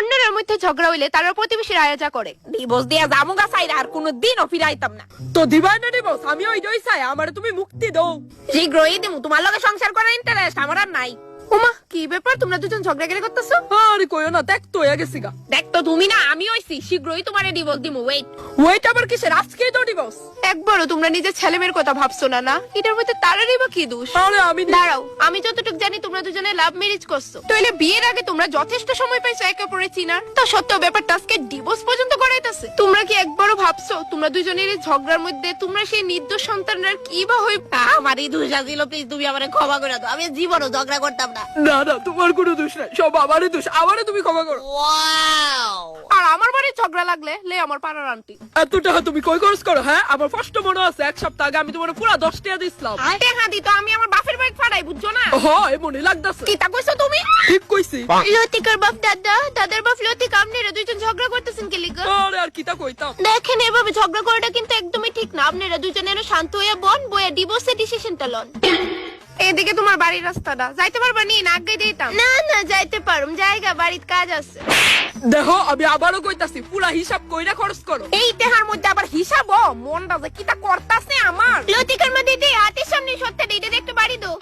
আপনার মধ্যে ঝগড়া হইলে তারা প্রতিবেশীর আয়োজা করে ডিভোর্স দিয়া জামুগা চাইরা আর কোনোদিনও ফিরাইতাম না। তো দিবাই না ডিভোর্স, আমি ওইটাই চাই, আমারে তুমি মুক্তি দাও। শীঘ্রই দিমু, তোমার লগে সংসার করার ইন্টারেস্ট আমার আর নাই। ওমা কি ব্যাপার, তোমরা দুজন ঝগড়াগাড়ি করতেছো? আরে কইও না, দেখ তো হয়ে গেছি গা। দেখ তো তুমি না আমি হইছি, শীঘ্রই তোমারে ডিভোর্স দিমু। ওয়েট ওয়েট আবার কিসের, আজকেই তো ডিভোর্স। একবারও তোমরা নিজের ছেলেমেয়ের কথা ভাবছো না? না, এটার মধ্যে তারারই বা কি দোষ? আরে আমি দাঁড়াও, আমি যতটুকু জানি তোমরা দুজনে লাভ ম্যারেজ করছো, তাহলে বিয়ের আগে তোমরা যথেষ্ট সময় পাইছো একে অপরের চিনার। তা সত্ত্বেও ব্যাপারটা আজকে ডিভোর্স পর্যন্ত করাইতেছে। তোমরা কি একবারও ভাবছো তোমরা দুজনের এই ঝগড়ার মধ্যে তোমরা সেই নির্দোষ সন্তানরা কি বা হই? আমারই দোষ আছিল, প্লিজ তুমি আমারে ক্ষমা করে দাও, আমি জীবনও ঝগড়া করতাম না। না না, তোমার কোনো দোষ নাই, সব আমারই দোষ, আমারে তুমি ক্ষমা করো। আর আমার বাড়ির ঝগড়া লাগলে লে আমার পাড়ার আন্টি। এত টাকা তুমি কই খরচ করো? হ্যাঁ, আমার ফার্স্ট মনে আছে 1 সপ্তাহ আগে আমি তোমার পুরো 10 টাকা দিছিলাম। টেহা দিত আমি আমার বাপের বাড়ি ফাড়াই, বুঝছো না? হয় মনে লাগতাছে। কি তা কইছো তুমি? ঠিক কইছি। লতিকার বাপ দাদা, দাদার বাপ লতিকা, আপনারা দুইজন ঝগড়া করতেছেন কি লিগা? আরে আর কিতা কইতাম। দেখেন এভাবে ঝগড়া করাটা কিন্তু একদমই ঠিক না। আপনারা দুজনে এনে শান্ত হইয়া বইয়া ডিভোর্সের ডিসিশনটা লন। এদিকে তোমার বাড়ির রাস্তাটা যাইতে পারবা নি? না আগে দিতাম। না না, যাইতে পারুম, জায়গা বাড়ির কাজ আছে। দেখো আমি আবারও কইতাছি, পুরা হিসাব কইরা খরচ করো। এই টেহার মধ্যে আবার হিসাব? মনটা যে কিটা করতাছে আমার। লতিকার মা দিদি হাতের সামনে সত্যি দিদি একটু বাড়ি দাও।